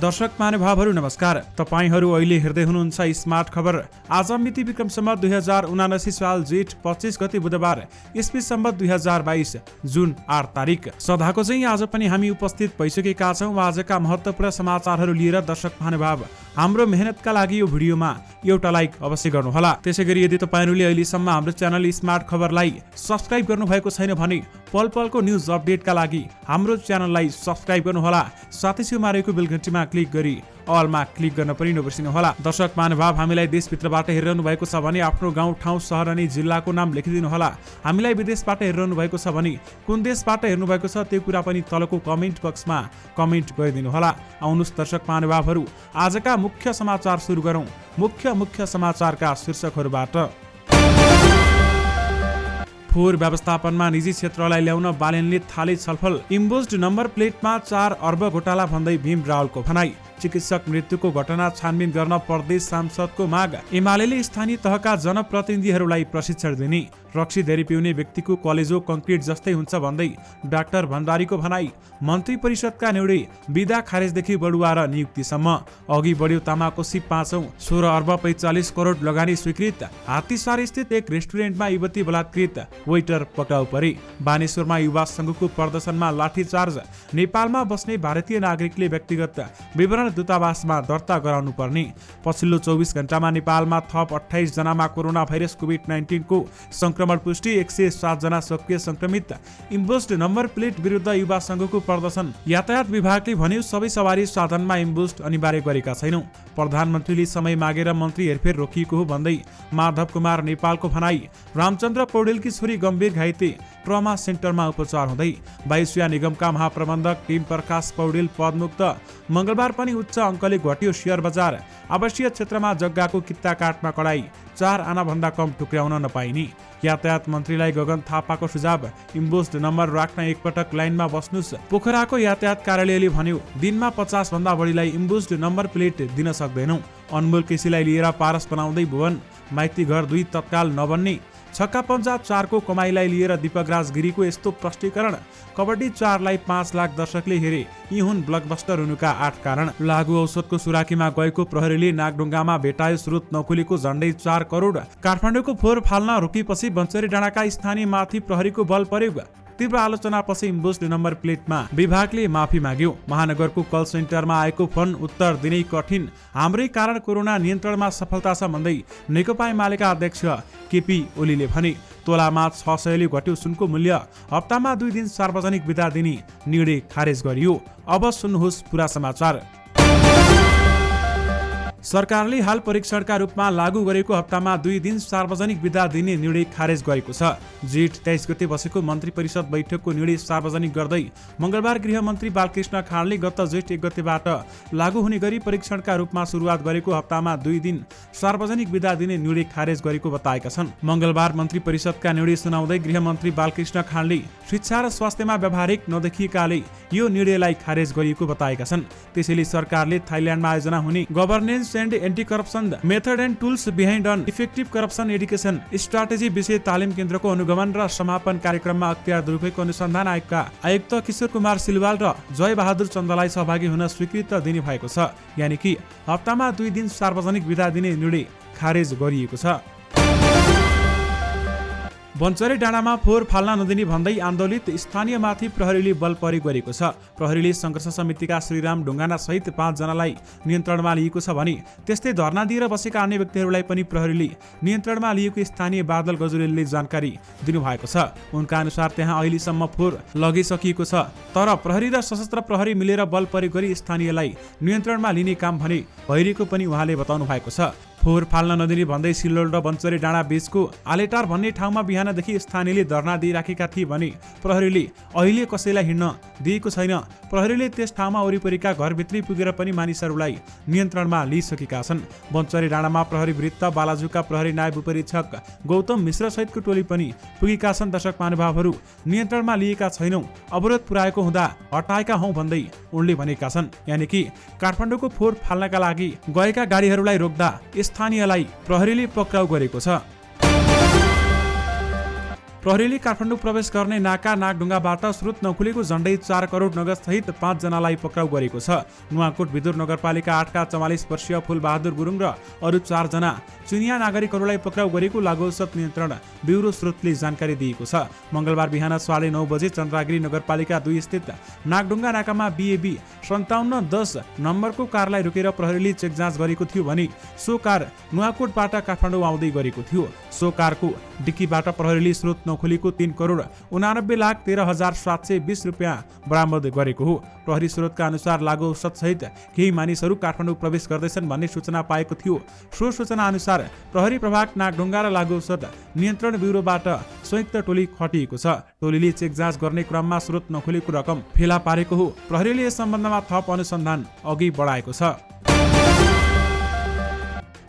दर्शक महानुभावहरू नमस्कार। तपाईहरू अहिले हेर्दै हुनुहुन्छ स्मार्ट खबर। आज मिति विक्रम सम्वत 2079 साल जेठ 25 गते बुधबार, ईस्वी सम्वत 2022 जुन 8 तारिक। सदाको चाहिँ आज पनि हामी उपस्थित भइसकेका छौँ आजका महत्त्वपूर्ण समाचारहरू लिएर। दर्शक महानुभाव, हाम्रो मेहनतका लागि यो भिडियोमा एउटा लाइक अवश्य गर्नुहोला। त्यसैगरी यदि तपाईहरूले अहिलेसम्म हाम्रो च्यानल स्मार्ट खबरलाई सब्स्क्राइब गर्नुभएको छैन भने पल पलको न्युज अपडेटका लागि हाम्रो च्यानललाई सब्स्क्राइब गर्नुहोला। साथै छेउमा रहेको बेल घण्टीमा क्लिक गरी अलमा क्लिक गर्न पनि नबिर्सिनुहोला। दर्शक महानुभाव, हामीलाई देशभित्रबाट हेरिरहनु भएको छ भने आफ्नो गाउँ ठाउँ सहर अनि जिल्लाको नाम लेखिदिनुहोला। हामीलाई विदेशबाट हेरिरहनु भएको छ भने कुन देशबाट हेर्नु भएको छ त्यो कुरा पनि तलको कमेन्ट बक्समा कमेन्ट गरिदिनुहोला। आउनुहोस् दर्शक महानुभावहरू, आजका मुख्य समाचार सुरु गरौँ। मुख्य समाचारका शीर्षकहरूबाट। फोहोर व्यवस्थापनमा निजी क्षेत्रलाई ल्याउन बालेनले थाले छलफल। इम्बोस्ड नम्बर प्लेटमा 4 अर्ब घोटाला भन्दै भीम रावलको भनाई। चिकित्सक मृत्युको घटना छानबिन गर्न प्रदेश सांसदको माग। एमाले स्थानीय तहका जनप्रतिनिधिहरूलाई प्रशिक्षण दिने। रक्सी धेरै पिउने व्यक्तिको कलेजो कङ्क्रिट जस्तै हुन्छ भन्दै डाक्टर भण्डारीको भनाई। मन्त्री परिषदका निर्णय, बिदा खारेजदेखि बढुवा र नियुक्तिसम्म। अघि बढ्यो तामाकोसी 5औं, 16 अर्ब 45 करोड लगानी स्वीकृत। हात्तीसार स्थित एक रेस्टुरेन्टमा युवती बलात्कृत, वेटर पक्राउ परे। बानेश्वरमा युवा संघको प्रदर्शनमा लाठीचार्ज। नेपालमा बस्ने भारतीय नागरिकले व्यक्तिगत विवरण दूतावासमा दर्ता गराउनु पर्ने। पछिल्लो 24 घण्टामा नेपालमा थप 28 जनामा कोरोना भाइरस कोभिड-19 को संक्रमण पुष्टि। 107 जना सक्रिय संक्रमित। इम्बोस्ड नम्बर प्लेट विरुद्ध युवा संघको प्रदर्शन। यातायात विभागले भन्यो सबै सवारी साधनमा इम्बोस्ड अनिवार्य गरेका छैनौं। प्रधानमन्त्रीले समय मागेर मन्त्री हेरफेर रोकिएको हो भन्दै माधव कुमार नेपालको भनाई। रामचन्द्र पौडेलकी छोरी गम्भीर घाइते, ट्रमा सेन्टरमा उपचार हुँदै। वायुसेना निगमका महाप्रबन्धक टिम प्रकाश पौडेल पदमुक्त। मंगलबार पनि उच्च अङ्कले घट्यो शेयर बजार। आवासीय क्षेत्रमा जग्गाको कित्ता काटमा कडाई। 4 आना भन्दा कम टुक्र्याउन नपाइने। यातायात मन्त्रीलाई गगन थापाको सुझाव। इम्बोस्ड नम्बर राख्न एकपटक लाइनमा बस्नुस्। पोखराको यातायात कार्यालयले भन्यो दिनमा 50 भन्दा बढीलाई इम्बोस्ड नम्बर प्लेट दिन सक्दैनौं। अनमोल केसीलाई लिएर पारस बनाउँदै भुवन। माइती घर 2 तत्काल नबन्ने। छक्का पञ्जा 4 को कमाईलाई लिएर दीपकराज गिरीको यस्तो प्रष्टीकरण। कबड्डी 4 लाई 5 लाख दर्शकले हेरे, यी हुन् ब्लकबस्टर हुनुका 8 कारण। लागु औषधको सुराकीमा गएको प्रहरीले नागढुङ्गामा भेटायो स्रोत नखुलेको झण्डै 4 करोड। काठमाडौँको फोहोर फाल्न रोकिएपछि बन्चरी डाँडाका स्थानीय माथि प्रहरीको बल प्रयोग। तीव्र आलोचनापछि इम्बोस्ड नम्बर प्लेटमा विभागले माफी माग्यो। महानगरको कल सेन्टरमा आएको फोन उत्तर दिनै कठिन, हाम्रै कारण कोरोना नियन्त्रणमा सफलता छ भन्दै नेकपा एमालेका अध्यक्ष केपी ओलीले भने। तोलामा 600 ले घट्यो सुनको मूल्य। हप्तामा 2 दिन सार्वजनिक बिदा दिने निर्णय खारेज गरियो। अब सुन्नुहोस् पुरा समाचार। सरकारले हाल परीक्षणका रूपमा लागू गरेको हप्तामा 2 दिन सार्वजनिक बिदा दिने निर्णय खारेज गरेको छ। जेठ 23 गते बसेको मन्त्री परिषद बैठकको निर्णय सार्वजनिक गर्दै मंगलबार गृहमन्त्री बालकृष्ण खाँडले गत जेठ 1 गतेबाट लागू हुने गरी परीक्षणका रूपमा सुरुवात गरेको हप्तामा 2 दिन सार्वजनिक बिदा दिने निर्णय खारेज गरेको बताएका छन्। मंगलबार मन्त्री परिषदका निर्णय सुनाउँदै गृहमन्त्री बालकृष्ण खाँडले शिक्षा र स्वास्थ्यमा व्यावहारिक नदेखिएकाले यो निर्णयलाई खारेज गरिएको बताएका छन्। त्यसैले सरकारले थाइल्यान्डमा आयोजना हुने governance and anti corruption method and tools behind ineffective corruption education strategy विषय तालिम केन्द्रको अनुगमन र समापन कार्यक्रममा अख्तियार दुरुपयोग अनुसन्धान आयोगका आयुक्त किशोर कुमार सिलवाल र जय बहादुर चन्दलाई सहभागी हुन स्वीकृति दिने भएको छ। यानि कि हप्तामा 2 दिन सार्वजनिक बिदा दिने निर्णय खारेज गरिएको छ। बन्चरी डाँडामा फोहोर फाल्न नदिने भन्दै आन्दोलित स्थानीयमाथि प्रहरीले बल प्रयोग गरेको छ। प्रहरीले संघर्ष समितिका श्रीराम ढुङ्गाना सहित 5 जनालाई नियन्त्रणमा लिएको छ भने त्यस्तै धरना दिएर बसेका अन्य व्यक्तिहरूलाई पनि प्रहरीले नियन्त्रणमा लिएको स्थानीय बादल गजुरेलले जानकारी दिनुभएको छ। उनका अनुसार त्यहाँ अहिलेसम्म फोहोर लगिसकिएको छ, तर प्रहरी र सशस्त्र प्रहरी मिलेर बल प्रयोग गरी स्थानीयलाई नियन्त्रणमा लिने काम भने भइरहेको पनि उहाँले बताउनु भएको छ। फोहोर फाल्न नदिने भन्दै सिल्लोड र बन्चरी डाँडा बीचको आलेटार भन्ने ठाउँमा बिहानदेखि स्थानीयले धरना दिइराखेका थिए भने प्रहरीले अहिले कसैलाई हिँड्न दिएको छैन। प्रहरीले त्यस ठाउँमा वरिपरिका घरभित्रै पुगेर पनि मानिसहरूलाई नियन्त्रणमा लिइसकेका छन्। बन्चरी डाँडामा प्रहरी वृत्त बालाजुका प्रहरी नायब उपरीक्षक गौतम मिश्र सहितको टोली पनि पुगेका छन्। दर्शक महानुभावहरू, नियन्त्रणमा लिएका छैनौं, अवरोध पुर्याएको हुँदा हटाएका हौं भन्दै उनले भनेका छन्। यानि कि काठमाडौँको फोहोर फाल्नका लागि गएका गाडीहरूलाई रोक्दा स्थानीयलाई प्रहरीले पक्राउ गरेको छ। प्रहरीले काठमाडौँ प्रवेश गर्ने नाका नागढुङ्गाबाट स्रोत नखुलेको झण्डै 4 करोड नगद सहित 5 जनालाई पक्राउ गरेको छ। नुवाकोट विदुर नगरपालिका 8 का 44 वर्षीय फूलबहादुर गुरुङ र अरू 4 जना चुनिया नागरिकहरूलाई पक्राउ गरेको लागु औषध नियन्त्रण ब्युरो स्रोतले जानकारी दिएको छ। मङ्गलबार बिहान 9:30 बजे चन्द्रगिरी नगरपालिका 2 स्थित नागढुङ्गा नाकामा BAB 5710 नम्बरको कारलाई रोकेर प्रहरीले चेक जाँच गरेको थियो भने सो कार नुवाकोटबाट काठमाडौँ आउँदै गरेको थियो। सो कारको डिक्कीबाट प्रहरीले स्रोत नखुलेको 3 करोड 89,13,720 रुपियाँ बरामद गरेको हो। प्रहरी स्रोतका अनुसार लागु औषध सहित केही मानिसहरू काठमाडौँ प्रवेश गर्दैछन् भन्ने सूचना पाएको थियो। सो सूचना अनुसार प्रहरी प्रभाग नागढुङ्गा र लागु औषध नियन्त्रण ब्युरोबाट संयुक्त टोली खटिएको छ। टोलीले चेक जाँच गर्ने क्रममा स्रोत नखुलेको रकम फेला पारेको हो। प्रहरीले यस सम्बन्धमा थप अनुसन्धान अघि बढाएको छ।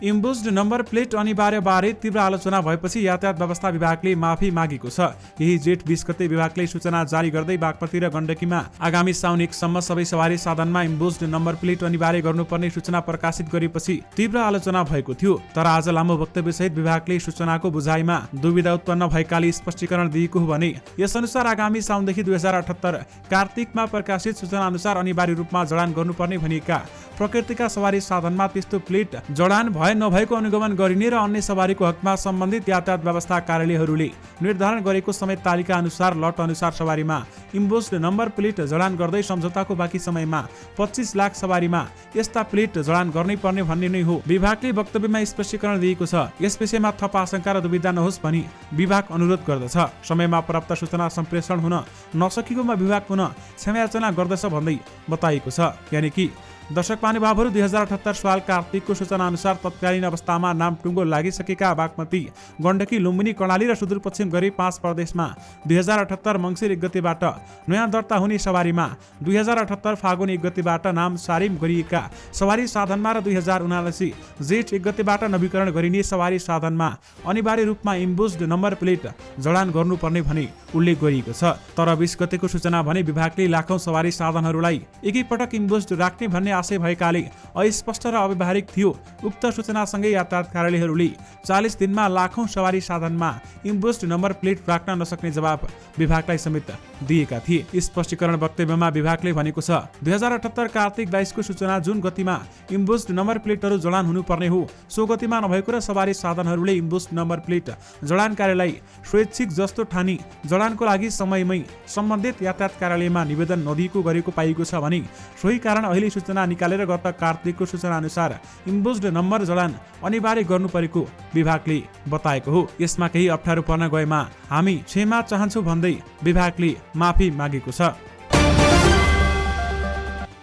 इम्बोस्ड नम्बर प्लेट अनिवार्यबारे तीव्र आलोचना भएपछि यातायात व्यवस्था विभागले माफी मागेको छ। यही जेठ 20 गते विभागले सूचना जारी गर्दै बागमती र गण्डकीमा आगामी साउन 1 सम्म सबै सवारी साधनमा इम्बोस्ड नम्बर प्लेट अनिवार्य गर्नुपर्ने सूचना प्रकाशित गरेपछि तीव्र आलोचना भएको थियो। तर आज लामो वक्तव्यसहित विभागले सूचनाको बुझाइमा दुविधा उत्पन्न भएकाले स्पष्टीकरण दिएको हो भने यसअनुसार आगामी साउनदेखि 2078 कार्तिकमा प्रकाशित सूचना अनुसार अनिवार्य रूपमा जडान गर्नुपर्ने भनिएका प्रकृतिका सवारी साधनमा त्यस्तो प्लेट जडान भए नभएको अनुगमन गरिने र अन्य सवारीको हकमा सम्बन्धित यातायात व्यवस्था कार्यालयहरूले निर्धारण गरेको समेत तालिका अनुसार लट अनुसार सवारीमा इम्बोस्ड नम्बर प्लेट जडान गर्दै सम्झौताको बाँकी समयमा 25 लाख सवारीमा यस्ता प्लेट जडान गर्नै पर्ने भन्ने नै हो। विभागले वक्तव्यमा स्पष्टीकरण दिएको छ। यस विषयमा थप आशंका र दुविधा नहोस् भनी विभाग अनुरोध गर्दछ। समयमा प्राप्त सूचना सम्प्रेषण हुन नसकेकोमा विभाग पुनः क्षमायाचना गर्दछ भन्दै बताइएको छ। यानि कि दर्शक महानुभावहरू 2078 साल कार्तिकको सूचना अनुसार तत्कालीन अवस्थामा नाम टुङ्गो लागिसकेका बागमती गण्डकी लुम्बिनी कर्णाली र सुदूरपश्चिम गरी 5 प्रदेशमा 2078 मङ्सिर 1 गतेबाट नयाँ दर्ता हुने सवारीमा 2078 फागुन 1 गतेबाट नाम सारिम गरिएका सवारी साधनमा र 2079 जेठ 1 गतेबाट नवीकरण गरिने सवारी साधनमा अनिवार्य रूपमा इम्बोस्ड नम्बर प्लेट जडान गर्नुपर्ने भनी उल्लेख गरिएको छ। तर 20 गतेको सूचना भने विभागले लाखौं सवारी साधनहरूलाई एकैपटक इम्बोस्ड राख्ने भन्ने आशय भएकाले अस्पष्ट र अव्यावहारिक थियो। उक्त सूचनासँगै यातायात कार्यालयहरूले 40 दिनमा लाखौं सवारी साधनमा इम्बोस्ड नम्बर प्लेट राख्न नसक्ने जवाब विभागलाई समेत दिएका थिए। स्पष्टीकरण वक्तव्यमा विभागले भनेको छ 2078 कार्तिक 22 को सूचना जुन गतिमा इम्बोस्ड नम्बर प्लेटहरू जडान हुनुपर्ने हो सो गतिमा नभएको र सवारी साधनहरूले इम्बोस्ड नम्बर प्लेट जडान कार्यलाई स्वैच्छिक जस्तो ठानी जडानको लागि समयमै सम्बन्धित यातायात कार्यालयमा निवेदन नदिएको गरेको पाइएको छ भने सोही कारण अहिले सूचना निकालेर गत कार्तिकको सूचना अनुसार इम्बोस्ड नम्बर जडान अनिवार्य गर्नु परेको विभागले बताएको हो। यसमा केही अप्ठ्यारो पर्न गएमा हामी क्षमा चाहन्छौँ भन्दै विभागले माफी मागेको छ।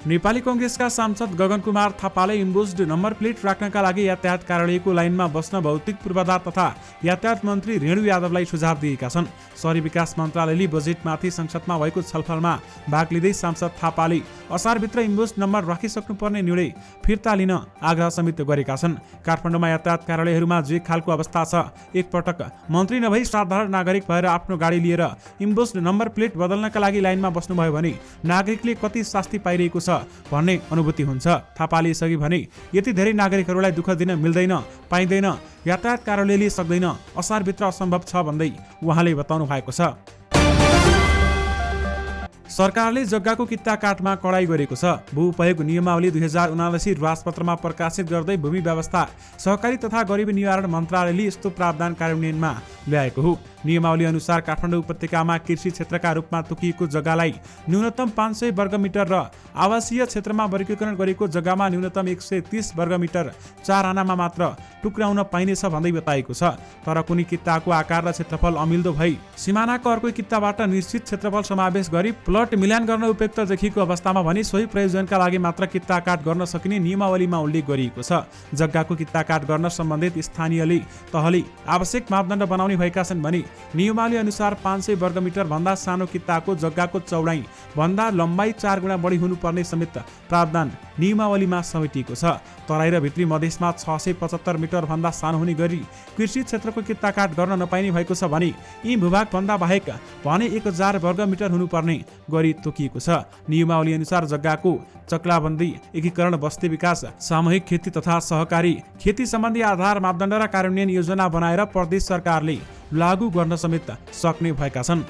नेपाली कांग्रेसका सांसद गगन कुमार थापाले इम्बोस्ड नम्बर प्लेट राख्नका लागि यातायात कार्यालयको लाइनमा बस्न भौतिक पूर्वाधार तथा यातायात मन्त्री रेणु यादवलाई सुझाव दिएका छन्। शहरी विकास मन्त्रालयले बजेटमाथि संसदमा भएको छलफलमा भाग लिँदै सांसद थापाले असारभित्र इम्बोस्ड नम्बर राखिसक्नुपर्ने निर्णय फिर्ता लिन आग्रह समेत गरेका छन्। काठमाडौँमा यातायात कार्यालयहरूमा जे खालको अवस्था छ, एकपटक मन्त्री नभई साधारण नागरिक भएर आफ्नो गाडी लिएर इम्बोस्ड नम्बर प्लेट बदल्नका लागि लाइनमा बस्नुभयो भने नागरिकले कति शास्ति पाइरहेको छ भन्ने अनुभूति हुन्छ। थापाले यसअघि भने यति धेरै नागरिकहरूलाई दुःख दिन मिल्दैन, पाइँदैन, यातायात कार्यालयले सक्दैन, असारभित्र असम्भव छ भन्दै उहाँले बताउनु भएको छ। सरकारले जग्गाको कित्ता काटमा कडाई गरेको छ। भू उपयोग नियमावली 2079 राजपत्रमा प्रकाशित गर्दै भूमि व्यवस्था, सहकारी तथा गरिबी निवारण मन्त्रालयले यस्तो प्रावधान कार्यान्वयनमा ल्याएको हो। नियमावली अनुसार काठमाडौँ उपत्यकामा कृषि क्षेत्रका रूपमा तोकिएको जग्गालाई न्यूनतम 500 वर्गमिटर र आवासीय क्षेत्रमा वर्गीकरण गरेको जग्गामा न्यूनतम 130 वर्गमिटर 4 आनामा मात्र टुक्राउन पाइनेछ भन्दै बताएको छ। तर कुनै कित्ताको आकार र क्षेत्रफल अमिल्दो भई सिमानाको अर्को कित्ताबाट निश्चित क्षेत्रफल समावेश गरी प्लट मिलान गर्न उपयुक्त देखिएको अवस्थामा भने सोही प्रयोजनका लागि मात्र कित्ता काट गर्न सकिने नियमावलीमा उल्लेख गरिएको छ। जग्गाको कित्ता काट गर्न सम्बन्धित स्थानीयले तहले आवश्यक मापदण्ड बनाउने भएका छन् भने नियमावली अनुसार 500 वर्गमिटर भन्दा सानो कित्ताको जग्गाको चौडाइ भन्दा लम्बाइ 4 गुणा बढी हुनुपर्ने समेत प्रावधान नियमावलीमा समेटिएको छ। तराई र भित्री मधेसमा 675 मिटर भन्दा सानो हुने गरी कृषि क्षेत्रको कित्ताकाट गर्न नपाइने भएको छ भने यी भूभागभन्दा बाहेक भने 1000 वर्ग मिटर हुनुपर्ने गरी तोकिएको छ। नियमावली अनुसार जग्गाको चक्लाबन्दी, एकीकरण, बस्ती विकास, सामूहिक खेती तथा सहकारी खेती सम्बन्धी आधार मापदण्ड र कार्यान्वयन योजना बनाएर प्रदेश सरकारले लागू गर्न समेत सक्ने भएका छन्।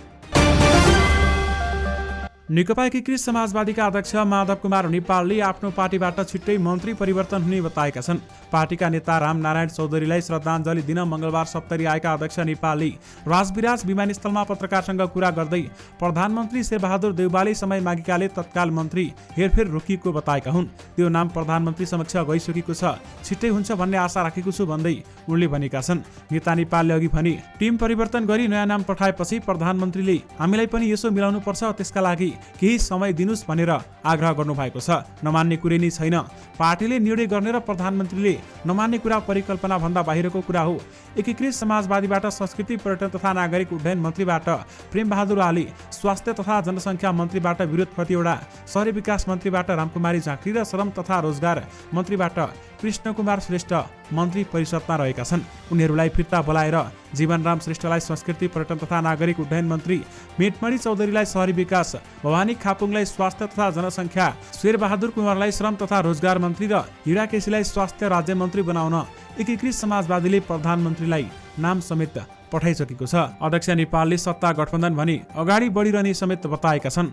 नेकपा एकीकृत समाजवादीका अध्यक्ष माधव कुमार नेपालले आफ्नो पार्टीबाट छिट्टै मन्त्री परिवर्तन हुने बताएका छन्। पार्टीका नेता रामनारायण चौधरीलाई श्रद्धाञ्जली दिन मङ्गलबार सप्तरी आएका अध्यक्ष नेपालले राजविराज विमानस्थलमा पत्रकारसँग कुरा गर्दै प्रधानमन्त्री शेरबहादुर देउवाले समय मागेकाले तत्काल मन्त्री हेरफेर रोकिएको बताएका हुन्। त्यो नाम प्रधानमन्त्री समक्ष गइसकेको छ, छिट्टै हुन्छ भन्ने आशा राखेको छु भन्दै उनले भनेका छन्। नेता नेपालले अघि भने टिम परिवर्तन गरी नयाँ नाम पठाएपछि प्रधानमन्त्रीले हामीलाई पनि यसो मिलाउनु पर्छ, त्यसका लागि केही समय दिनुस् भनेर आग्रह गर्नु भएको छ। नमान्ने कुरै नै छैन। पार्टीले निर्णय गर्ने र प्रधानमन्त्रीले नमान्ने कुरा परिकल्पना भन्दा बाहिरको कुरा हो। एकीकृत समाजवादीबाट संस्कृति पर्यटन तथा नागरिक उड्डयन मन्त्रीबाट प्रेमबहादुर आली, स्वास्थ्य तथा जनसङ्ख्या मन्त्रीबाट विरोध प्रतिवटा, शहरी विकास मन्त्रीबाट रामकुमारी झाँक्री र श्रम तथा रोजगार मन्त्रीबाट कृष्ण कुमार श्रेष्ठ मन्त्री परिषदमा रहेका छन्। उनीहरूलाई फिर्ता बोलाएर जीवनराम श्रेष्ठलाई संस्कृति पर्यटन तथा नागरिक उड्डयन मन्त्री, मेटमणि चौधरीलाई शहरी विकास, भवानी खापुङलाई स्वास्थ्य तथा जनसङ्ख्या, शेरबहादुर कुमारलाई श्रम तथा रोजगार मन्त्री र हिरा केसीलाई स्वास्थ्य राज्य मन्त्री बनाउन एकीकृत समाजवादीले प्रधानमन्त्रीलाई नाम समेत पठाइसकेको छ। अध्यक्ष नेपालले सत्ता गठबन्धन भनी अगाडि बढिरहने समेत बताएका छन्।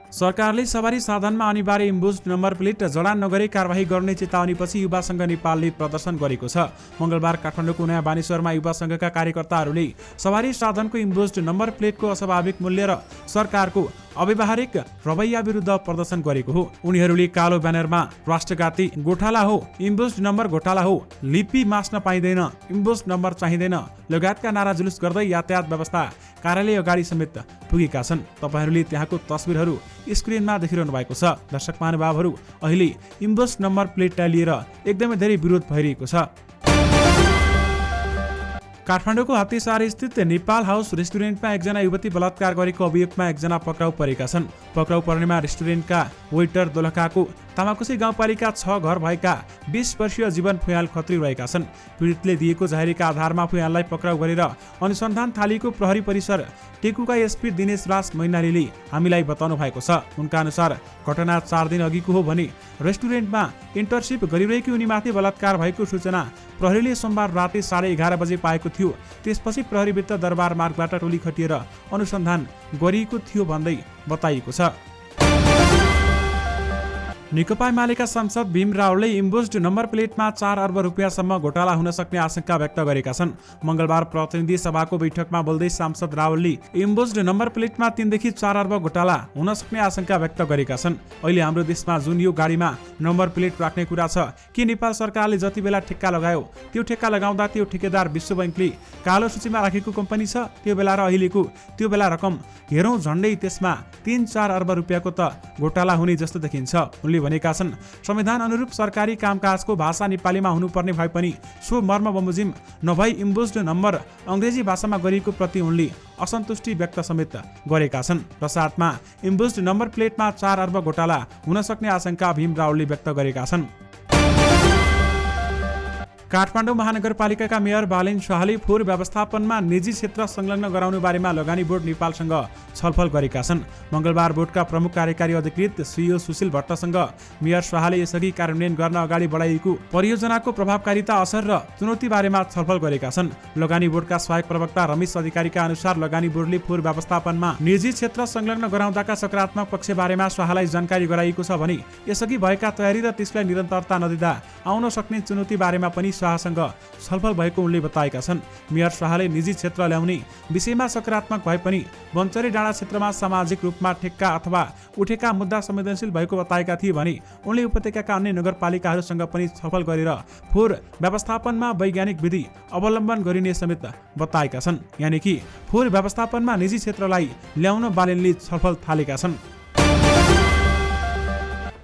सरकारले सवारी साधनमा अनिवार्य इम्बोस्ड नम्बर प्लेट जडान नगरी कारबाही गर्ने चेतावनीपछि युवा संघ नेपालले प्रदर्शन गरेको छ। मङ्गलबार काठमाडौँको नयाँ बानेश्वरमा युवा संघका कार्यकर्ताहरूले सवारी साधनको इम्बोस्ड नम्बर प्लेटको अस्वाभाविक मूल्य र सरकारको अव्यावहारिक रवैया विरुद्ध प्रदर्शन गरेको हो। उनीहरूले कालो ब्यानरमा राष्ट्रघाती घोटाला हो, इम्बोस्ड नम्बर घोटाला हो, लिपि मास्न पाइँदैन, इम्बोस्ड नम्बर चाहिँदैन लगायतका नारा जुलुस गर्दै यातायात व्यवस्था कार्यालय अगाडि समेत पुगेका छन्। तपाईहरूले त्यहाँको तस्बिरहरू स्क्रिनमा देखिरहनु भएको छ। दर्शक महानुभावहरू, अहिले इम्बोस्ड नम्बर प्लेटलाई लिएर एकदमै धेरै विरोध भइरहेको छ। काठमाडौँको हात्तीसार स्थित नेपाल हाउस रेस्टुरेन्टमा एकजना युवती बलात्कार गरेको अभियोगमा एकजना पक्राउ परेका छन्। पक्राउ पर्नेमा रेस्टुरेन्टका वेटर दोलखाको तामाकोसी गाउँपालिका 6 घर भएका 20 वर्षीय जीवन फुयाल खत्री रहेका छन्। पीडितले दिएको जाहेरीका आधारमा फुयाललाई पक्राउ गरेर अनुसन्धान थालिएको प्रहरी परिसर टेकुका एसपी दिनेश राज मैनालीले हामीलाई बताउनु भएको छ। उनका अनुसार घटना 4 दिन अघिको हो भने रेस्टुरेन्टमा इन्टर्नसिप गरिरहेकी उनीमाथि बलात्कार भएको सूचना प्रहरीले सोमबार राति 11:30 बजे पाएको थियो। त्यसपछि प्रहरी वृत्त दरबार मार्गबाट टोली खटिएर अनुसन्धान गरिएको थियो भन्दै बताइएको छ। नेकपा एमालेका सांसद भीम रावलले इम्बोस्ड नम्बर प्लेटमा 4 अर्ब रुपियाँसम्म घोटाला हुन सक्ने आशंका व्यक्त गरेका छन्। मङ्गलबार प्रतिनिधि सभाको बैठकमा बोल्दै सांसद रावलले इम्बोस्ड नम्बर प्लेटमा 3 देखि 4 अर्ब घोटाला हुन सक्ने आशंका व्यक्त गरेका छन्। अहिले हाम्रो देशमा जुन यो गाडीमा नम्बर प्लेट राख्ने कुरा छ, के नेपाल सरकारले जति बेला ठेक्का लगायो त्यो ठेक्का लगाउँदा त्यो ठेकेदार विश्व बैंकले कालो सूचीमा राखेको कम्पनी छ, त्यो बेला र अहिलेको त्यो बेला रकम हेरौँ झन्डै त्यसमा 3-4 अर्ब रुपियाँको त घोटाला हुने जस्तो देखिन्छ। उनले भनेका छन्, संविधान अनुरूप सरकारी कामकाजको भाषा नेपालीमा हुनुपर्ने भए पनि सो मर्म बमोजिम नभई इम्बोस्ड नम्बर अङ्ग्रेजी भाषामा गरिएको प्रति उनले असन्तुष्टि व्यक्त समेत गरेका छन्। र साथमा इम्बोस्ड नम्बर प्लेटमा 4 अर्ब घोटाला हुन सक्ने आशंका भीम रावलले व्यक्त गरेका छन्। काठमाडौँ महानगरपालिकाका मेयर बालेन शाहले फोहोर व्यवस्थापनमा निजी क्षेत्र संलग्न गराउनु बारेमा लगानी बोर्ड नेपालसँग छलफल गरेका छन्। मङ्गलबार बोर्डका प्रमुख कार्यकारी अधिकृत सीईओ सुशील भट्टसँग मेयर शाहले यसअघि कार्यान्वयन गर्न अगाडि बढाइएको परियोजनाको प्रभावकारिता, असर र चुनौती बारेमा छलफल गरेका छन्। लगानी बोर्डका सहायक प्रवक्ता रमेश अधिकारीका अनुसार लगानी बोर्डले फोहोर व्यवस्थापनमा निजी क्षेत्र संलग्न गराउँदाका सकारात्मक पक्ष बारेमा शाहलाई जानकारी गराइएको छ भने यसअघि भएका तयारी र त्यसलाई निरन्तरता नदिँदा आउन सक्ने चुनौती बारेमा पनि शाहसँग छलफल भएको उनले बताएका छन्। मेयर शाहले निजी क्षेत्र ल्याउने विषयमा सकारात्मक भए पनि बन्चरी डाँडा क्षेत्रमा सामाजिक रूपमा ठेक्का अथवा उठेका मुद्दा संवेदनशील भएको बताएका थिए भने उनले उपत्यकाका अन्य नगरपालिकाहरूसँग पनि छलफल गरेर फोहोर व्यवस्थापनमा वैज्ञानिक विधि अवलम्बन गरिने समेत बताएका छन्। यानि कि फोहोर व्यवस्थापनमा निजी क्षेत्रलाई ल्याउन बालेनले छलफल थालेका छन्।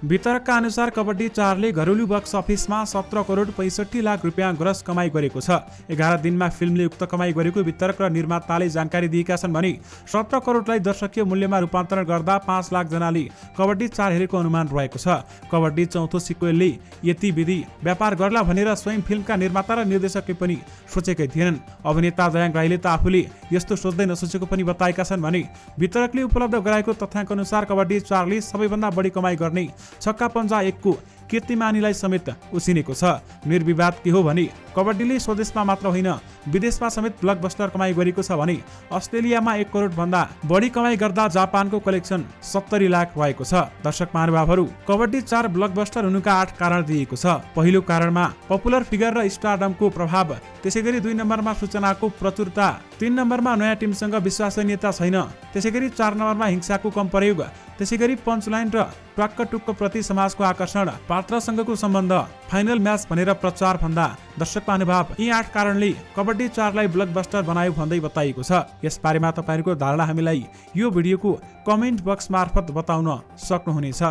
वितरकका अनुसार कबड्डी 4 ले घरेलु बक्स अफिसमा 17 करोड 65 लाख रुपियाँ ग्रस कमाई गरेको छ। 11 दिनमा फिल्मले उक्त कमाई गरेको वितरक र निर्माताले जानकारी दिएका छन् भने 17 करोडलाई दर्शकीय मूल्यमा रूपान्तरण गर्दा 5 लाख जनाले कबड्डी 4 हेरेको अनुमान रहेको छ। कबड्डी चौथो सिक्वेलले यति विधि व्यापार गर्ला भनेर स्वयं फिल्मका निर्माता र निर्देशकले पनि सोचेकै थिएनन्। अभिनेता दयाङ राईले त आफूले यस्तो सोच्दै नसोचेको पनि बताएका छन् भने वितरकले उपलब्ध गराएको तथ्याङ्क अनुसार कबड्डी 4 ले सबैभन्दा बढी कमाई गर्ने छक्का पञ्जा 1 को कीर्तिमानीलाई समेत उसिनेको छ। निर्विवाद के हो भने कबड्डीले स्वदेशमा मात्र होइन विदेशमा समेत ब्लकबस्टर कमाई गरेको छ भने अस्ट्रेलियामा 1 करोड भन्दा बढी कमाई गर्दा जापानको कलेक्सन 70 लाख रहेको छ। दर्शक महानुभावहरू, कबड्डी 4 ब्लकबस्टर हुनुका 8 कारण दिएको छ। पहिलो कारणमा पपुलर फिगर र स्टारडमको प्रभाव, त्यसैगरी 2 नम्बरमा सूचनाको प्रचुरता, 3 नम्बरमा नयाँ टिमसँग विश्वसनीयता छैन, त्यसैगरी 4 नम्बरमा हिंसाको कम प्रयोग, त्यसैगरी पञ्चलाइन र टक्क टुक्क प्रति समाजको आकर्षण, पात्रसँगको सम्बन्ध, फाइनल म्याच भनेर प्रचार भन्दा दर्शक महानुभाव यी 8 कारणले कबड्डी 4 लाई ब्लकबस्टर बनायो भन्दै बताइएको छ। यस बारेमा तपाईहरुको धारणा हामीलाई यो भिडियोको कमेन्ट बक्स मार्फत बताउन सक्नुहुनेछ।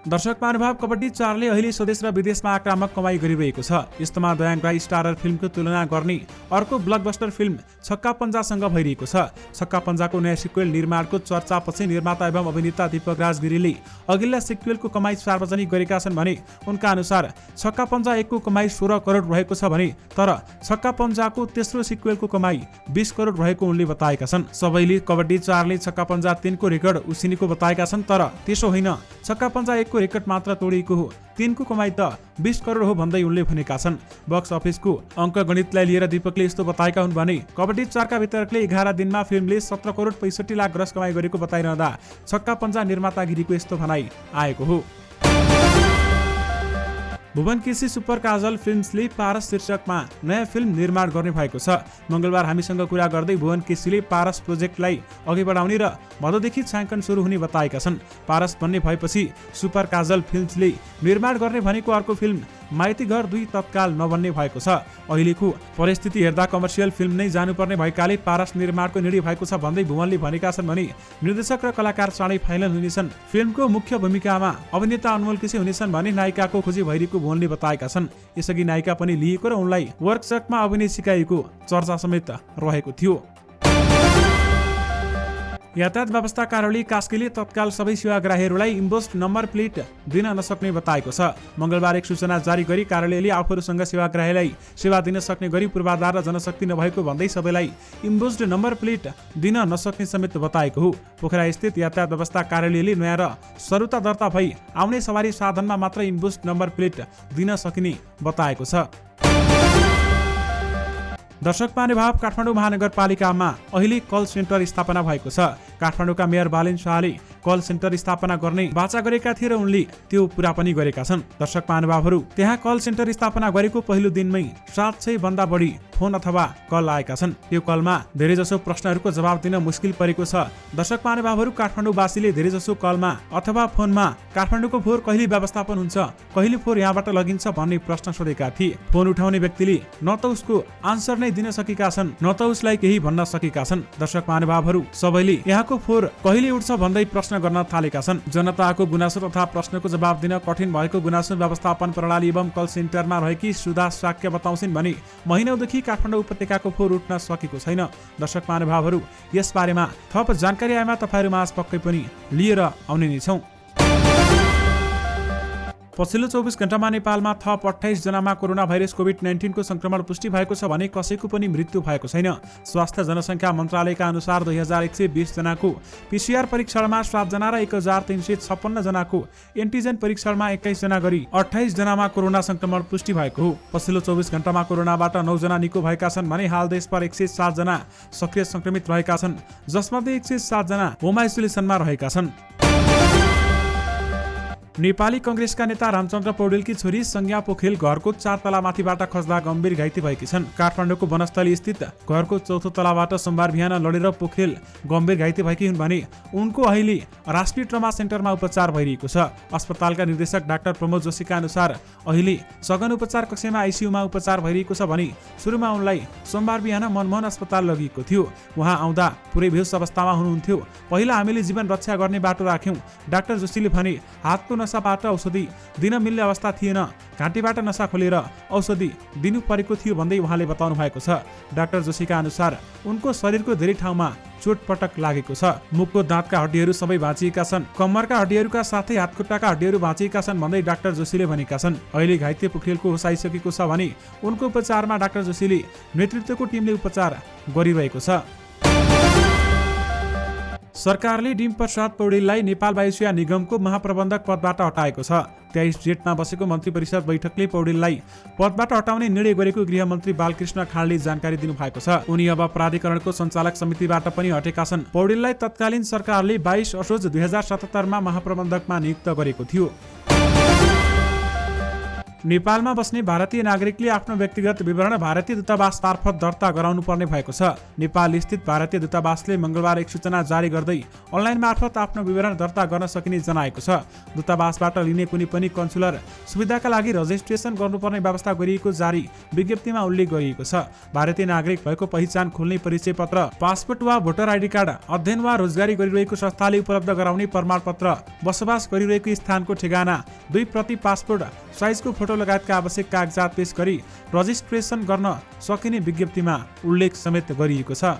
दर्शक महानुभाव, कबड्डी 4 ले अहिले स्वदेश र विदेशमा आक्रामक कमाई गरिरहेको छ। यस्तोमा दयाङ राई स्टारर फिल्मको तुलना गर्ने अर्को ब्लकबस्टर फिल्म छक्का पञ्जासँग भइरहेको छ। छक्का पञ्जाको नयाँ सिक्वेल निर्माणको चर्चापछि निर्माता एवं अभिनेता दीपक राज गिरीले अघिल्ला सिक्वेलको कमाई सार्वजनिक गरेका छन् भने उनका अनुसार छक्का पञ्जा 1 को कमाई 16 करोड रहेको छ भने तर छक्का पञ्जाको तेस्रो सिक्वेलको कमाई 20 करोड रहेको उनले बताएका छन्। सबैले कबड्डी 4 ले छक्का पञ्जा 3 को रेकर्ड उसिनेको बताएका छन्, तर त्यसो होइन, छक्का पञ्जा 1 को रेकर्ड मात्र तोडिएको हो, 3 को कमाई त 20 करोड हो भन्दै उनले भनेका छन्। बक्स अफिसको अङ्कगणितलाई लिएर दीपकले यस्तो बताएका हुन् भने कबड्डी 4 का वितरकले 11 दिनमा फिल्मले 17 करोड 65 लाख ग्रस कमाई गरेको बताइरहँदा छक्का पञ्जा निर्मातागिरीको यस्तो भनाइ आएको हो। भुवन केसी सुपर काजल फिल्म्सले पारस शीर्षकमा नयाँ फिल्म निर्माण गर्ने भएको छ। मंगलबार हामीसँग कुरा गर्दै भुवन केसीले पारस प्रोजेक्टलाई अघि बढाउने र भदौदेखि छायाङ्कन सुरु हुने बताएका छन्। पारस भन्ने भएपछि सुपर काजल फिल्म्सले निर्माण गर्ने भनेको अर्को फिल्म माइती घर 2 तत्काल नबन्ने भएको छ। अहिलेको परिस्थिति हेर्दा कमर्सियल फिल्म नै जानुपर्ने भएकाले पारस निर्माणको निर्णय भएको छ भन्दै भुवनले भनेका छन् भने निर्देशक र कलाकार चाँडै फाइनल हुनेछन्। फिल्मको मुख्य भूमिकामा अभिनेता अनमोल केसी हुनेछन् भने नायिकाको खोजी भइरहेको भुवनले बताएका छन्। यसअघि नायिका पनि लिएको र उनलाई वर्कसपमा अभिनय सिकाइएको चर्चा समेत रहेको थियो। यातायात व्यवस्था कार्यालय कास्कीले तत्काल सबै सेवाग्राहीहरूलाई इम्बोस्ड नम्बर प्लेट दिन नसक्ने बताएको छ। मंगलबार एक सूचना जारी गरी कार्यालयले आफूहरूसँग सेवाग्राहीलाई सेवा दिन सक्ने गरी पूर्वाधार र जनशक्ति नभएको भन्दै सबैलाई इम्बोस्ड नम्बर प्लेट दिन नसक्ने समेत बताएको हो। पोखरा स्थित यातायात व्यवस्था कार्यालयले नयाँ र सरुता दर्ता भई आउने सवारी साधनमा मात्र इम्बोस्ड नम्बर प्लेट दिन सकिने बताएको छ। दर्शक महानुभाव, काठमाडौँ महानगरपालिकामा अहिले कल सेन्टर स्थापना भएको छ। काठमाडौँका मेयर बालेन शाहले कल सेन्टर स्थापना गर्ने वाचा गरेका थिए र उनले त्यो पूरा पनि गरेका छन्। दर्शक महानुभावहरू, त्यहाँ कल सेन्टर स्थापना गरेको पहिलो दिनमै 700 भन्दा बढी फोन अथवा कल आएका छन्। यो कलमा धेरैजसो प्रश्नहरूको जवाब दिन मुस्किल परेको छ। दर्शक महानुभावहरू, काठमाडौँवासीले धेरैजसो कलमा अथवा फोनमा काठमाडौँको फोहोर कहिले व्यवस्थापन हुन्छ, कहिले फोहोर यहाँबाट लगिन्छ भन्ने प्रश्न सोधेका थिए। फोन उठाउने व्यक्तिले न त उसको आन्सर नै दिन सकेका छन्, न त उसलाई केही भन्न सकेका छन्। दर्शक महानुभावहरू, सबैले यहाँको फोहोर कहिले उठ्छ भन्दै प्रश्न गर्न थालेका छन्। जनताको गुनासो तथा प्रश्नको जवाब दिन कठिन भएको गुनासो व्यवस्थापन प्रणाली एवं कल सेन्टरमा रहेकी सुधा साक्य बताउँछिन् भने महिनौदेखि काठमाडौँ उपत्यकाको फोहोर उठ्न सकेको छैन। दर्शक महानुभावहरू, यस बारेमा थप जानकारी आएमा तपाईहरु माझ पक्कै पनि लिएर आउने नै छौं। पछिल्लो 24 घण्टामा नेपालमा थप 28 जनामा कोरोना भाइरस कोभिड-19 को संक्रमण पुष्टि भएको छ भने कसैको पनि मृत्यु भएको छैन। स्वास्थ्य जनसङ्ख्या मन्त्रालयका अनुसार 2120 जनाको पीसीआर परीक्षणमा 7 जना र 1356 जनाको एन्टिजेन परीक्षणमा 21 जना गरी 28 जनामा कोरोना संक्रमण पुष्टि भएको हो। पछिल्लो 24 घण्टामा कोरोनाबाट 9 जना निको भएका छन् भने हाल देशभर 107 जना सक्रिय संक्रमित रहेका छन्, जसमध्ये 107 जना होम आइसोलेसनमा रहेका छन्। नेपाली कंग्रेसका नेता रामचन्द्र पौडेलकी छोरी संज्ञा पोखेल घरको 4 तलामाथिबाट खस्दा गम्भीर घाइते भएकी छन्। काठमाडौँको वनस्थली स्थित घरको 4थो तलाबाट सोमबार बिहान लडेर पोखेल गम्भीर घाइते भएकी हुन् भने उनको अहिले राष्ट्रिय ट्रमा सेन्टरमा उपचार भइरहेको छ। अस्पतालका निर्देशक डाक्टर प्रमोद जोशीका अनुसार अहिले सघन उपचार कक्षमा आइसियुमा उपचार भइरहेको छ भने सुरुमा उनलाई सोमबार बिहान मनमोहन अस्पताल लगिएको थियो। उहाँ आउँदा पुरै बेहोस अवस्थामा हुनुहुन्थ्यो। पहिला हामीले जीवन रक्षा गर्ने बाटो राख्यौं, डाक्टर जोशीले भने। हातको नसाबाट औषधि दिन मिल्ने अवस्था थिएन, घाँटीबाट नसा खोलेर औषधि दिनु परेको थियो भन्दै उहाँले बताउनु भएको छ। डाक्टर जोशीका अनुसार उनको शरीरको धेरै ठाउँमा चोटपटक लागेको छ। मुखको दाँतका हड्डीहरू सबै भाँचिएका छन्, कम्मरका हड्डीहरूका साथै हातखुट्टाका हड्डीहरू भाँचिएका छन् भन्दै डाक्टर जोशीले भनेका छन्। अहिले घाइते पोखेलको होस आइसकेको छ भने उनको उपचारमा डाक्टर जोशीले नेतृत्वको टिमले उपचार गरिरहेको छ। सरकारले डिम प्रसाद पौडेललाई नेपाल वायुसेना निगमको महाप्रबन्धक पदबाट हटाएको छ। 23 जेठमा बसेको मन्त्री परिषद बैठकले पौडेललाई पदबाट हटाउने निर्णय गरेको गृहमन्त्री बालकृष्ण खाँडले जानकारी दिनुभएको छ। उनी अब प्राधिकरणको सञ्चालक समितिबाट पनि हटेका छन्। पौडेललाई तत्कालीन सरकारले 22 असोज 2077 मा महाप्रबन्धकमा नियुक्त गरेको थियो। नेपालमा बस्ने भारतीय नागरिकले आफ्नो व्यक्तिगत विवरण भारतीय दूतावास मार्फत दर्ता गराउनु पर्ने भएको छ। नेपाल स्थित भारतीय दूतावासले मंगलबार एक सूचना जारी गर्दै अनलाइन मार्फत आफ्नो विवरण दर्ता गर्न सकिने जनाएको छ। दूतावासबाट लिने कुनै पनि कन्सुलर सुविधाका लागि रजिस्ट्रेसन गर्नुपर्ने व्यवस्था गरिएको जारी विज्ञप्तिमा उल्लेख गरिएको छ। भारतीय नागरिक भएको पहिचान खोल्ने परिचय पत्र, पासपोर्ट वा भोटर आइडी कार्ड, अध्ययन वा रोजगारी गरिरहेको संस्थाले उपलब्ध गराउने प्रमाणपत्र, बसोबास गरिरहेको स्थानको ठेगाना, 2 प्रति पासपोर्ट साइजको फोटो लगायतका आवश्यक कागजात पेश गरी रजिस्ट्रेसन गर्न सकिने विज्ञप्तिमा उल्लेख समेत गरिएको छ।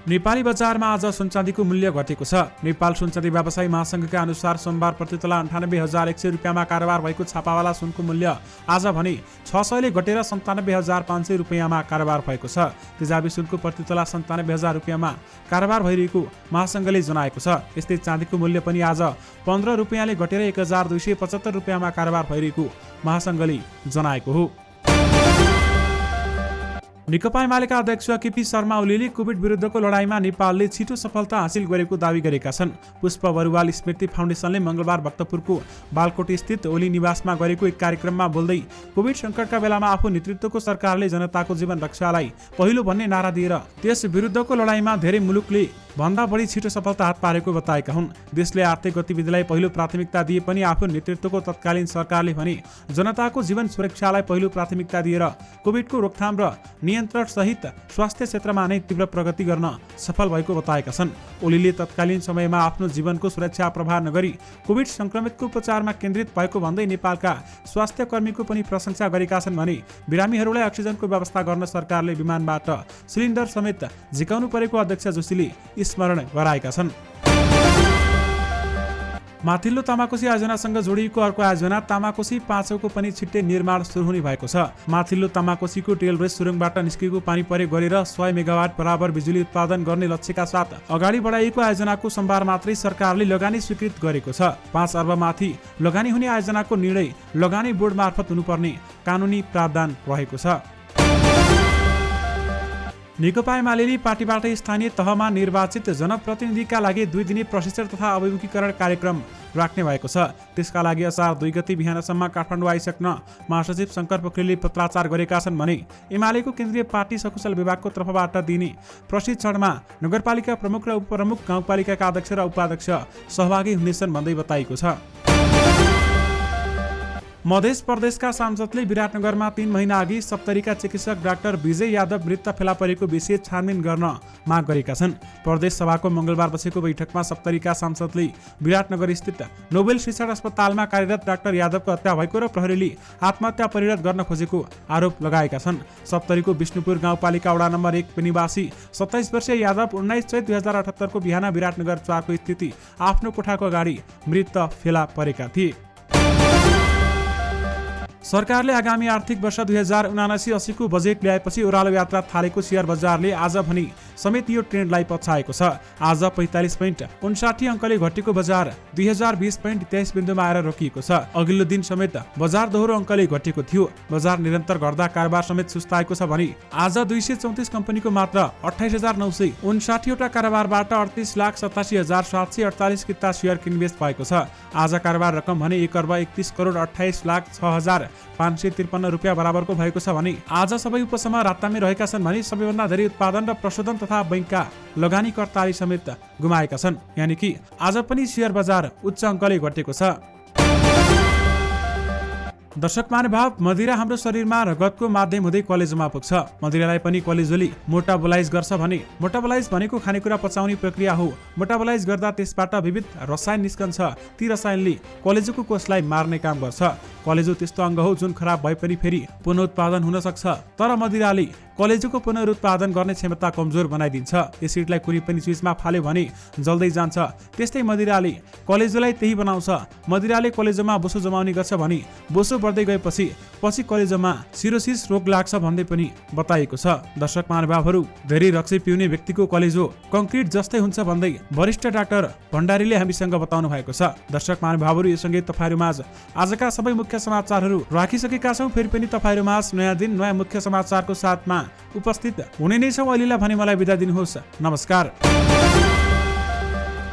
नेपाली बजारमा आज सुनचाँदीको मूल्य घटेको छ। नेपाल सुनचाँदी व्यवसायी महासंघका अनुसार सोमबार प्रति तोला 98,100 रुपियाँमा कारोबार भएको छापावाला सुनको मूल्य आज भने 600 ले घटेर 97,500 रुपियाँमा कारोबार भएको छ। तेजाबी सुनको प्रति तोला 97,000 रुपियाँमा कारोबार भइरहेको महासंघले जनाएको छ। यस्तै चाँदीको मूल्य पनि आज 15 रुपियाँले घटेर 1,275 रुपियाँमा कारोबार भइरहेको महासंघले जनाएको हो। नेकपा एमालेका अध्यक्ष केपी शर्मा ओलीले कोभिड विरुद्धको लडाईँमा नेपालले छिटो सफलता हासिल गरेको दावी गरेका छन्। पुष्प बरुवाल स्मृति फाउन्डेसनले मंगलबार भक्तपुरको बालकोट स्थित ओली निवासमा गरेको एक कार्यक्रममा बोल्दै कोभिड संकटका बेलामा आफू नेतृत्वको सरकारले जनताको जीवन रक्षालाई पहिलो भन्ने नारा दिएर त्यस विरुद्धको लडाईँमा धेरै मुलुकले भन्दा बढी छिटो सफलता हात पारेको बताएका हुन्। देशले आर्थिक गतिविधिलाई पहिलो प्राथमिकता दिए पनि आफू नेतृत्वको तत्कालीन सरकारले भने जनताको जीवन सुरक्षालाई पहिलो प्राथमिकता दिएर कोभिडको रोकथाम र नियन्त्रण सहित स्वास्थ्य क्षेत्रमा नै तीव्र प्रगति गर्न सफल भएको बताएका छन्। ओलीले तत्कालीन समयमा आफ्नो जीवनको सुरक्षा प्रभाव नगरी कोभिड संक्रमितको उपचारमा केन्द्रित भएको भन्दै नेपालका स्वास्थ्य कर्मीको पनि प्रशंसा गरेका छन् भने बिरामीहरूलाई अक्सिजनको व्यवस्था गर्न सरकारले विमानबाट सिलिन्डर समेत झिकाउनु परेको अध्यक्ष जोशीले स्मरण गराएका छन्। माथिल्लो तामाकोसी आयोजनासँग जोडिएको अर्को आयोजना तामाकोसी 5 को पनि छिट्टै निर्माण सुरु हुने भएको छ। माथिल्लो तामाकोसीको टेल रेस सुरुङबाट निस्केको पानी परे गरेर 100 मेगावाट बराबर बिजुली उत्पादन गर्ने लक्ष्यका साथ अगाडि बढाइएको आयोजनाको सोमबार मात्रै सरकारले लगानी स्वीकृत गरेको छ। 5 अर्ब माथि लगानी हुने आयोजनाको निर्णय लगानी बोर्ड मार्फत हुनुपर्ने कानुनी प्रावधान रहेको छ। नेकपा एमालेले पार्टीबाट स्थानीय तहमा निर्वाचित जनप्रतिनिधिका लागि 2 दिने प्रशिक्षण तथा अभिमुखीकरण कार्यक्रम राख्ने भएको छ। त्यसका लागि असार 2 गते बिहानसम्म काठमाडौँ आइसक्न महासचिव शङ्कर पोखरेलले पत्राचार गरेका छन् भने एमालेको केन्द्रीय पार्टी सकुशल विभागको तर्फबाट दिने प्रशिक्षणमा नगरपालिका प्रमुख र उपप्रमुख, गाउँपालिकाका अध्यक्ष र उपाध्यक्ष सहभागी हुनेछन् भन्दै बताइएको छ। मध्य प्रदेशका सांसदले विराटनगरमा 3 महिना अघि सप्तरीका चिकित्सक डाक्टर विजय यादव मृत फेला परेको विषय छानबिन गर्न माग गरेका छन्। प्रदेश सभाको मंगलबार बसेको बैठकमा सप्तरीका सांसदले विराटनगर स्थित नोबेल शिक्षण अस्पतालमा कार्यरत डाक्टर यादवको हत्या भएको र प्रहरीले आत्महत्या परिणत गर्न खोजेको आरोप लगाएका छन्। सप्तरीको विष्णुपुर गाउँपालिका वडा नम्बर 1 निवासी 27 वर्षीय यादव 19 चैत 2078 को बिहान विराटनगर 4 को स्थिति आफ्नो कोठाको अगाडि मृत फेला परेका थिए। सरकारले आगामी आर्थिक वर्ष 2079-80 को बजेट ल्याएपछि ओह्रालो यात्रा थालेको शेयर बजारले आज भने समेत यो ट्रेन्डलाई पछाएको छ। आज 45.59 अङ्कले घटेको बजार 2020.23 बिन्दुमा आएर रोकिएको छ। अघिल्लो दिन समेत बजार दोहोरो अङ्कले घटेको थियो। बजार निरन्तर घट्दा कारोबार समेत सुस्ताएको छ भने आज 234 कम्पनीको मात्र 28,959 वटा कारोबारबाट 38,87,748 किता सेयर किनबेच भएको छ। आज कारोबार रकम भने 1,28,28,06,553 रुपियाँ बराबरको भएको छ भने आज सबै उपसमा रातामी रहेका छन् भने सबैभन्दा धेरै उत्पादन र प्रशोधन तथा बैंकका लगानीकर्ताले समेत गुमाएका छन्। यानि कि आज पनि शेयर बजार उच्च अङ्कले घटेको छ। दर्शक महानुभाव, मदिरा हाम्रो शरीरमा रगतको माध्यम हुँदै कलेजोमा पुग्छ। मदिरालाई पनि कलेजोले मोटाबोलाइज गर्छ भने मोटाबोलाइज भनेको खानेकुरा पचाउने प्रक्रिया हो। मोटाबोलाइज गर्दा त्यसबाट विविध रसायन निस्कन्छ। ती रसायनले कलेजोको कोषलाई मार्ने काम गर्छ। कलेजो त्यस्तो अङ्ग हो जुन खराब भए पनि फेरि पुनरुत्पादन हुन सक्छ। तर मदिराले कलेजोको पुनरुत्पादन गर्ने क्षमता कमजोर बनाइदिन्छ। एसिडलाई कुनै पनि चिजमा फाल्यो भने जल्दै जान्छ। त्यस्तै मदिराले कलेजोलाई त्यही बनाउँछ। मदिराले कलेजोमा बोसो जमाउने गर्छ भने बोसो बढ्दै गएपछि कलेजोमा सिरोसिस रोग लाग्छ भन्दै पनि बताइएको छ। दर्शक महानुभावहरू, धेरै रक्सी पिउने व्यक्तिको कलेजो कङ्क्रिट जस्तै हुन्छ भन्दै वरिष्ठ डाक्टर भण्डारीले हामीसँग बताउनु भएको छ। दर्शक महानुभावहरू, यससँगै तपाईँहरूमाझ आजका सबै मुख्य समाचारहरू राखिसकेका छौँ। फेरि पनि तपाईँहरूमाझ नयाँ दिन नयाँ मुख्य समाचारको साथमा उपस्थित हुने नै छौँ। अहिलेलाई भने मलाई बिदा दिनुहोस्। नमस्कार।